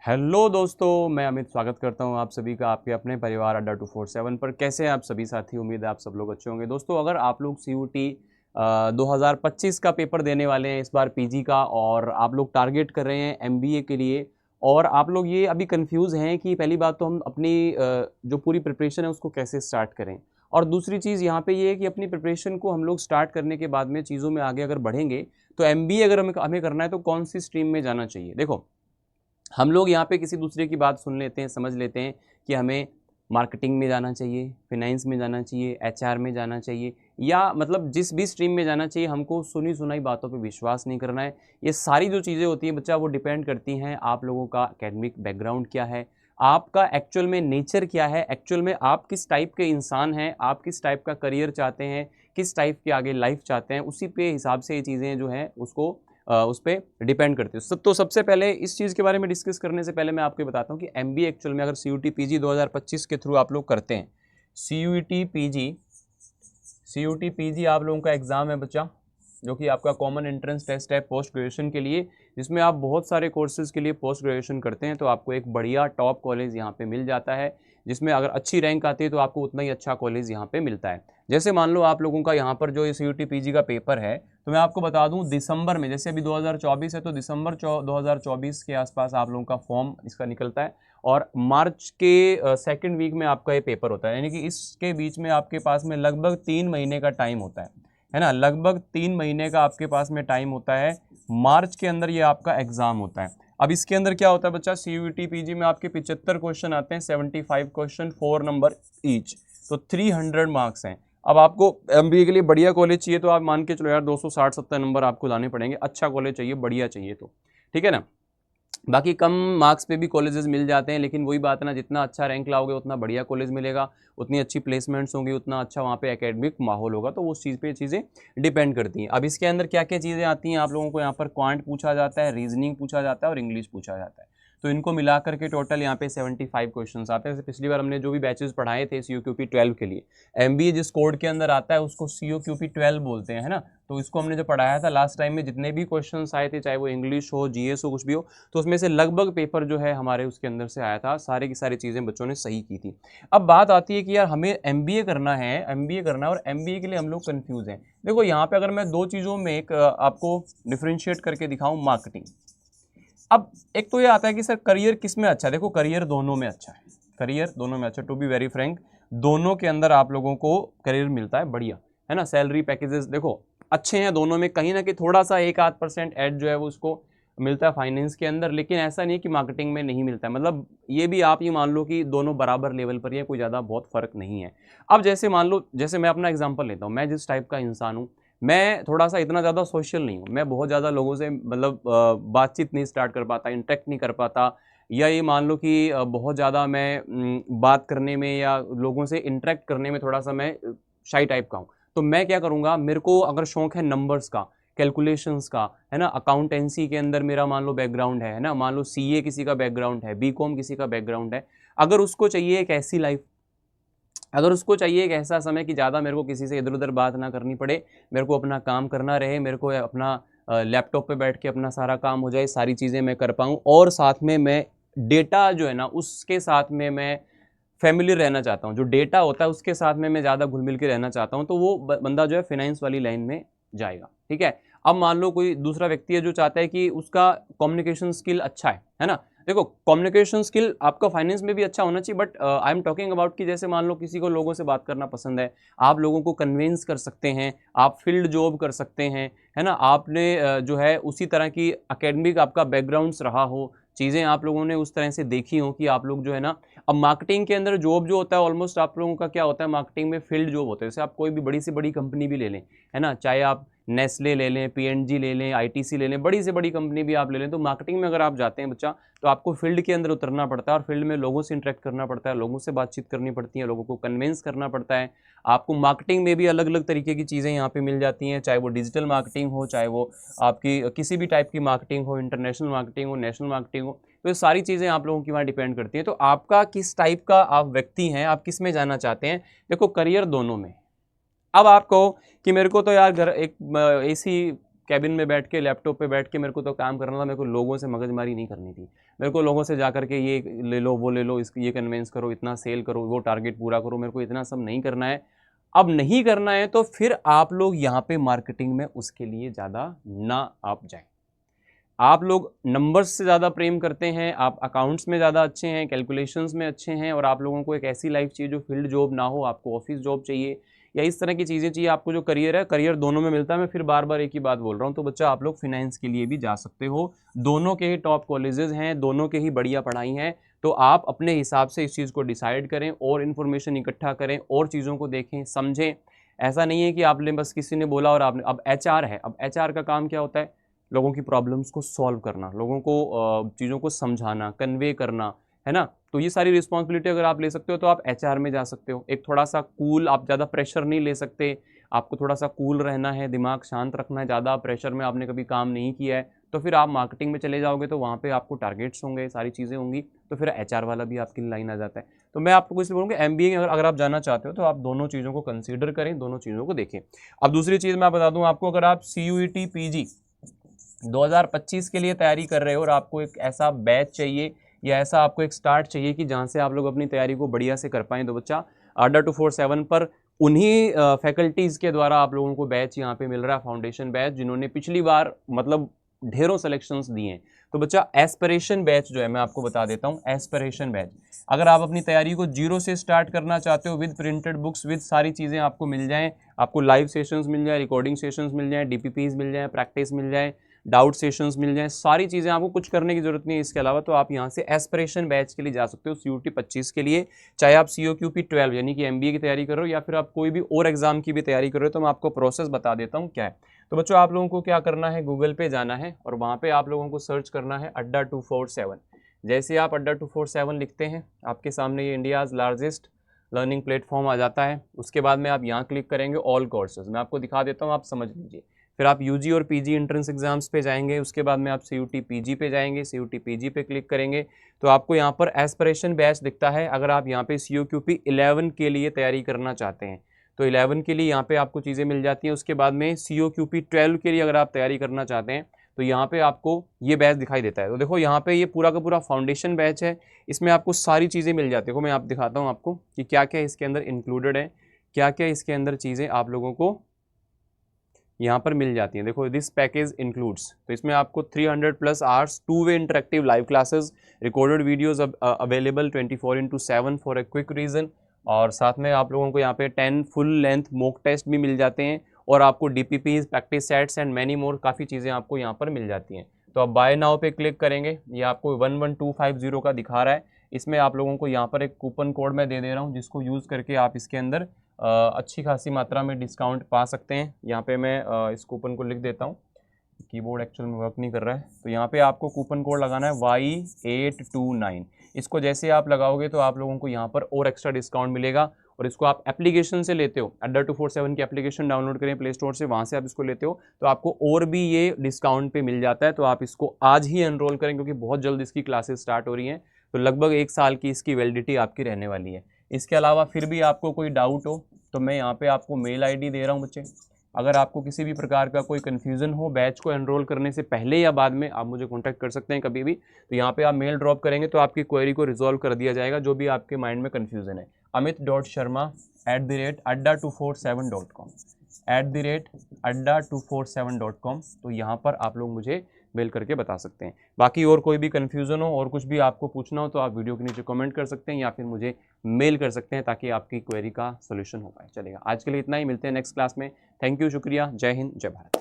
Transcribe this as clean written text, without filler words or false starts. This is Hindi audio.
हेलो दोस्तों, मैं अमित स्वागत करता हूं आप सभी का आपके अपने परिवार अड्डा 247 पर। कैसे हैं आप सभी साथी? उम्मीद है आप सब लोग अच्छे होंगे। दोस्तों, अगर आप लोग सीयूटी 2025 का पेपर देने वाले हैं इस बार पीजी का, और आप लोग टारगेट कर रहे हैं एमबीए के लिए, और आप लोग ये अभी कंफ्यूज हैं कि पहली बात तो हम अपनी जो पूरी प्रिपरेशन है उसको कैसे स्टार्ट करें, और दूसरी चीज़ यहाँ पे ये है कि अपनी प्रिपरेशन को हम लोग स्टार्ट करने के बाद में चीज़ों में आगे अगर बढ़ेंगे तो एमबीए अगर हमें करना है तो कौन सी स्ट्रीम में जाना चाहिए। देखो, हम लोग यहाँ पे किसी दूसरे की बात सुन लेते हैं, समझ लेते हैं कि हमें मार्केटिंग में जाना चाहिए, फाइनेंस में जाना चाहिए, एचआर में जाना चाहिए, या मतलब जिस भी स्ट्रीम में जाना चाहिए। हमको सुनी सुनाई बातों पे विश्वास नहीं करना है। ये सारी जो चीज़ें होती हैं बच्चा, वो डिपेंड करती हैं आप लोगों का एकेडमिक बैकग्राउंड क्या है, आपका एक्चुअल में नेचर क्या है, एक्चुअल में आप किस टाइप के इंसान हैं, आप किस टाइप का करियर चाहते हैं, किस टाइप की आगे लाइफ चाहते हैं। उसी पे हिसाब से ये चीज़ें जो हैं उसको उस पर डिपेंड करती है। तो सबसे पहले इस चीज़ के बारे में डिस्कस करने से पहले मैं आपको ये बताता हूँ कि एमबीए एक्चुअल में अगर सीयूटी पीजी 2025 के थ्रू आप लोग करते हैं, सीयूटी पीजी आप लोगों का एग्ज़ाम है बच्चा, जो कि आपका कॉमन एंट्रेंस टेस्ट है पोस्ट ग्रेजुएशन के लिए, जिसमें आप बहुत सारे कोर्सेज़ के लिए पोस्ट ग्रेजुएशन करते हैं। तो आपको एक बढ़िया टॉप कॉलेज यहाँ पे मिल जाता है, जिसमें अगर अच्छी रैंक आती है तो आपको उतना ही अच्छा कॉलेज यहाँ पे मिलता है। जैसे मान लो आप लोगों का यहाँ पर जो सीयूटी पीजी का पेपर है, तो मैं आपको बता दूं दिसंबर में, जैसे अभी 2024 है तो दिसंबर 2024 के आसपास आप लोगों का फॉर्म इसका निकलता है, और मार्च के सेकंड वीक में आपका ये पेपर होता है। यानी कि इसके बीच में आपके पास में लगभग 3 महीने का टाइम होता है ना, लगभग 3 महीने का आपके पास में टाइम होता है। मार्च के अंदर ये आपका एग्जाम होता है। अब इसके अंदर क्या होता है बच्चा, सीयूटी पीजी में आपके 75 क्वेश्चन आते हैं, 75 क्वेश्चन, 4 नंबर ईच, तो 300 मार्क्स हैं। अब आपको एमबीए के लिए बढ़िया कॉलेज चाहिए तो आप मान के चलो यार 260-70 नंबर आपको लाने पड़ेंगे। अच्छा कॉलेज चाहिए, बढ़िया चाहिए तो ठीक है ना। बाकी कम मार्क्स पे भी कॉलेजेस मिल जाते हैं, लेकिन वही बात है ना, जितना अच्छा रैंक लाओगे उतना बढ़िया कॉलेज मिलेगा, उतनी अच्छी प्लेसमेंट्स होंगी, उतना अच्छा वहाँ पे एकेडमिक माहौल होगा। तो उस चीज़ पे चीज़ें डिपेंड करती हैं। अब इसके अंदर क्या क्या चीज़ें आती हैं आप लोगों को, यहाँ पर क्वांट पूछा जाता है, रीजनिंग पूछा जाता है और इंग्लिश पूछा जाता है। तो इनको मिला करके टोटल यहाँ पे 75 क्वेश्चन आते हैं। पिछली बार हमने जो भी बैचेस पढ़ाए थे सीओक्यूपी 12 के लिए, एमबीए जिस कोड के अंदर आता है उसको सीओक्यूपी 12 बोलते हैं, है ना। तो इसको हमने जो पढ़ाया था लास्ट टाइम में, जितने भी क्वेश्चंस आए थे, चाहे वो इंग्लिश हो, जीएस हो, कुछ भी हो, तो उसमें से लगभग पेपर जो है हमारे उसके अंदर से आया था। सारे की सारी चीज़ें बच्चों ने सही की थी। अब बात आती है कि यार हमें एमबीए करना है, एमबीए करना है, और एमबीए के लिए हम लोग कंफ्यूज हैं। देखो यहाँ पे अगर मैं दो चीज़ों में एक आपको डिफ्रेंशिएट करके दिखाऊं, मार्केटिंग। अब एक तो ये आता है कि सर करियर किस में अच्छा है। देखो करियर दोनों में अच्छा है, करियर दोनों में अच्छा, टू बी वेरी फ्रैंक, दोनों के अंदर आप लोगों को करियर मिलता है बढ़िया, है ना। सैलरी पैकेजेस देखो अच्छे हैं दोनों में, कहीं ना कहीं थोड़ा सा 1-8% एड जो है वो उसको मिलता है फाइनेंस के अंदर, लेकिन ऐसा नहीं कि मार्केटिंग में नहीं मिलता है। मतलब ये भी आप ये मान लो कि दोनों बराबर लेवल पर ही है, कोई ज़्यादा बहुत फर्क नहीं है। अब जैसे मान लो, जैसे मैं अपना एग्जांपल लेता हूँ, मैं जिस टाइप का इंसान हूँ, मैं थोड़ा सा इतना ज़्यादा सोशल नहीं हूँ, मैं बहुत ज़्यादा लोगों से मतलब बातचीत नहीं स्टार्ट कर पाता, इंटरेक्ट नहीं कर पाता, या ये मान लो कि बहुत ज़्यादा मैं बात करने में या लोगों से इंटरेक्ट करने में थोड़ा सा मैं शाई टाइप का हूँ। तो मैं क्या करूँगा, मेरे को अगर शौक है नंबर्स का, कैलकुलेशंस का, है ना, अकाउंटेंसी के अंदर मेरा मान लो बैकग्राउंड है ना, मान लो सीए किसी का बैकग्राउंड है, बीकॉम किसी का बैकग्राउंड है, अगर उसको चाहिए एक ऐसी लाइफ, अगर उसको चाहिए एक ऐसा समय कि ज़्यादा मेरे को किसी से इधर उधर बात ना करनी पड़े, मेरे को अपना काम करना रहे, मेरे को अपना लैपटॉप पे बैठ के अपना सारा काम हो जाए, सारी चीज़ें मैं कर पाऊँ, और साथ में मैं डेटा जो है ना उसके साथ में मैं फैमिलियर रहना चाहता हूँ, जो डेटा होता है उसके साथ में मैं ज़्यादा घुल मिल के रहना चाहता हूँ, तो वो बंदा जो है फाइनेंस वाली लाइन में जाएगा, ठीक है। अब मान लो कोई दूसरा व्यक्ति है जो चाहता है कि उसका कम्युनिकेशन स्किल अच्छा है ना। देखो कम्युनिकेशन स्किल आपका फाइनेंस में भी अच्छा होना चाहिए, but I am talking about कि जैसे मान लो किसी को लोगों से बात करना पसंद है, आप लोगों को कन्विंस कर सकते हैं, आप फील्ड जॉब कर सकते हैं, है ना, आपने जो है उसी तरह की एकेडमिक आपका बैकग्राउंड्स रहा हो, चीज़ें आप लोगों ने उस तरह से देखी हो कि आप लोग जो है ना। अब मार्केटिंग के अंदर जॉब जो होता है ऑलमोस्ट आप लोगों का क्या होता है, मार्केटिंग में फील्ड जॉब होता है। जैसे आप कोई भी बड़ी से बड़ी कंपनी भी ले लें, है ना, चाहे आप नेस्ले ले लें, पीएनजी ले लें, आईटीसी ले लें, बड़ी से बड़ी कंपनी भी आप ले लें, तो मार्केटिंग में अगर आप जाते हैं बच्चा, तो आपको फील्ड के अंदर उतरना पड़ता है, और फील्ड में लोगों से इंटरेक्ट करना पड़ता है, लोगों से बातचीत करनी पड़ती है, लोगों को कन्विंस करना पड़ता है। आपको मार्केटिंग में भी अलग अलग तरीके की चीज़ें यहाँ पे मिल जाती हैं, चाहे वो डिजिटल मार्केटिंग हो, चाहे वो आपकी किसी भी टाइप की मार्केटिंग हो, इंटरनेशनल मार्केटिंग हो, नेशनल मार्केटिंग हो, तो ये सारी चीज़ें आप लोगों की वहाँ डिपेंड करती हैं। तो आपका किस टाइप का आप व्यक्ति हैं, आप किस में जाना चाहते हैं। देखो करियर दोनों में। अब आप कहो कि मेरे को तो यार घर एक एसी कैबिन में बैठ के लैपटॉप पे बैठ के मेरे को तो काम करना था, मेरे को लोगों से मगजमारी नहीं करनी थी। मेरे को लोगों से जा करके ये ले लो वो ले लो, इसको ये कन्वेंस करो, इतना सेल करो, वो टारगेट पूरा करो, मेरे को इतना सब नहीं करना है। अब नहीं करना है तो फिर आप लोग यहाँ पे मार्केटिंग में उसके लिए ज़्यादा ना आप जाएं। आप लोग नंबर्स से ज़्यादा प्रेम करते हैं, आप अकाउंट्स में ज़्यादा अच्छे हैं, कैलकुलेशंस में अच्छे हैं, और आप लोगों को एक ऐसी लाइफ चाहिए जो फील्ड जॉब ना हो, आपको ऑफिस जॉब चाहिए या इस तरह की चीज़ें चाहिए। आपको जो करियर है, करियर दोनों में मिलता है। मैं फिर बार बार एक ही बात बोल रहा हूँ, तो बच्चा आप लोग फिनेंस के लिए भी जा सकते हो। दोनों के ही टॉप कॉलेजेस हैं, दोनों के ही बढ़िया पढ़ाई हैं। तो आप अपने हिसाब से इस चीज़ को डिसाइड करें और इन्फॉर्मेशन इकट्ठा करें और चीज़ों को देखें, समझें। ऐसा नहीं है कि आपने बस किसी ने बोला और आपने, अब एचआर है, अब एचआर का काम क्या होता है? लोगों की प्रॉब्लम्स को सॉल्व करना, लोगों को चीज़ों को समझाना, कन्वे करना, है ना। तो ये सारी रिस्पॉन्सिबिलिटी अगर आप ले सकते हो तो आप एचआर में जा सकते हो। एक थोड़ा सा कूल, आप ज़्यादा प्रेशर नहीं ले सकते, आपको थोड़ा सा कूल रहना है, दिमाग शांत रखना है। ज़्यादा प्रेशर में आपने कभी काम नहीं किया है तो फिर आप मार्केटिंग में चले जाओगे तो वहाँ पे आपको टारगेट्स होंगे, सारी चीज़ें होंगी, तो फिर एचआर वाला भी आपकी लाइन आ जाता है। तो मैं आपको इसलिए बोलूँगा एमबीए अगर आप जाना चाहते हो तो आप दोनों चीज़ों को कंसीडर करें, दोनों चीज़ों को देखें। अब दूसरी चीज़ मैं बता दूँ आपको, अगर आप CUET PG 2025 के लिए तैयारी कर रहे हो और आपको एक ऐसा बैच चाहिए या ऐसा आपको एक स्टार्ट चाहिए कि जहां से आप लोग अपनी तैयारी को बढ़िया से कर पाएं, तो बच्चा अड्डा 247 पर उन्हीं फैकल्टीज़ के द्वारा आप लोगों को बैच यहाँ पे मिल रहा है, फाउंडेशन बैच, जिन्होंने पिछली बार मतलब ढेरों सिलेक्शंस दिए हैं। तो बच्चा एस्पिरेशन बैच जो है मैं आपको बता देता हूँ, एस्पिरेशन बैच अगर आप अपनी तैयारी को जीरो से स्टार्ट करना चाहते हो, विद प्रिंटेड बुक्स, विद सारी चीज़ें आपको मिल जाएं, आपको लाइव सेशंस मिल जाए, रिकॉर्डिंग सेशंस मिल जाए, DPPs मिल जाए, प्रैक्टिस मिल जाए, डाउट सेशंस मिल जाएं, सारी चीज़ें, आपको कुछ करने की जरूरत नहीं है इसके अलावा। तो आप यहाँ से एस्पिरेशन बैच के लिए जा सकते हो CUET 25 के लिए, चाहे आप COQP 12 यानी कि MBA की तैयारी कर रहे हो या फिर आप कोई भी और एग्जाम की भी तैयारी कर रहे हो। तो मैं आपको प्रोसेस बता देता हूँ क्या है। तो बच्चों आप लोगों को क्या करना है, गूगल पे जाना है और वहाँ पे आप लोगों को सर्च करना है अड्डा 247। जैसे आप अड्डा 247 लिखते हैं, आपके सामने ये इंडियाज़ लार्जेस्ट लर्निंग प्लेटफॉर्म आ जाता है। उसके बाद में आप यहाँ क्लिक करेंगे ऑल कोर्सेज, मैं आपको दिखा देता हूँ, आप समझ लीजिए। फिर आप UG और PG एंट्रेंस एग्जाम्स पे जाएंगे, उसके बाद में आप CUET PG पे जाएंगे, CUET PG पे क्लिक करेंगे तो आपको यहाँ पर एस्पिरेशन बैच दिखता है। अगर आप यहाँ पे COQP 11 के लिए तैयारी करना चाहते हैं तो 11 के लिए यहाँ पे आपको चीज़ें मिल जाती हैं। उसके बाद में COQP 12 के लिए अगर आप तैयारी करना चाहते हैं तो यहाँ पे आपको ये बैच दिखाई देता है। तो देखो यहाँ पे ये पूरा का पूरा फाउंडेशन बैच है, इसमें आपको सारी चीज़ें मिल जाती है। देखो मैं आप दिखाता हूँ आपको कि क्या क्या इसके अंदर इंक्लूडेड है, क्या क्या इसके अंदर चीज़ें आप लोगों को यहाँ पर मिल जाती हैं। देखो दिस पैकेज इंक्लूड्स, तो इसमें आपको 300+ hours two way interactive live classes, recorded videos available 24/7 for a quick reason, और साथ में आप लोगों को यहाँ पे 10 फुल लेंथ मॉक टेस्ट भी मिल जाते हैं, और आपको DPPs, practice sets and many more, काफ़ी चीज़ें आपको यहाँ पर मिल जाती हैं। तो आप बाय नाउ पे क्लिक करेंगे, ये आपको 11250 का दिखा रहा है। इसमें आप लोगों को यहाँ पर एक कूपन कोड मैं दे रहा हूँ, जिसको यूज़ करके आप इसके अंदर अच्छी खासी मात्रा में डिस्काउंट पा सकते हैं। यहाँ पे मैं इस कूपन को लिख देता हूँ, कीबोर्ड एक्चुअल में वर्क नहीं कर रहा है। तो यहाँ पे आपको कूपन कोड लगाना है Y829। इसको जैसे आप लगाओगे तो आप लोगों को यहाँ पर और एक्स्ट्रा डिस्काउंट मिलेगा, और इसको आप एप्लीकेशन से लेते हो, अड्डा 247 की एप्लीकेशन डाउनलोड करें प्ले स्टोर से, वहाँ से आप इसको लेते हो तो आपको और भी ये डिस्काउंट पे मिल जाता है। तो आप इसको आज ही एनरोल करें क्योंकि बहुत जल्द इसकी क्लासेस स्टार्ट हो रही हैं, तो लगभग 1 साल की इसकी वैलिडिटी आपकी रहने वाली है। इसके अलावा फिर भी आपको कोई डाउट हो तो मैं यहाँ पे आपको मेल ID दे रहा हूँ बच्चे। अगर आपको किसी भी प्रकार का कोई कन्फ्यूज़न हो बैच को एनरोल करने से पहले या बाद में, आप मुझे कॉन्टैक्ट कर सकते हैं कभी भी। तो यहाँ पे आप मेल ड्रॉप करेंगे तो आपकी क्वेरी को रिजॉल्व कर दिया जाएगा, जो भी आपके माइंड में कन्फ्यूज़न है। amit.sharma@adda247.com @adda247.com, तो यहाँ पर आप लोग मुझे मेल करके बता सकते हैं। बाकी और कोई भी कन्फ्यूज़न हो और कुछ भी आपको पूछना हो तो आप वीडियो के नीचे कमेंट कर सकते हैं या फिर मुझे मेल कर सकते हैं, ताकि आपकी क्वेरी का सोल्यूशन हो पाए। चलेगा, आज के लिए इतना ही, मिलते हैं नेक्स्ट क्लास में। थैंक यू, शुक्रिया, जय हिंद, जय भारत।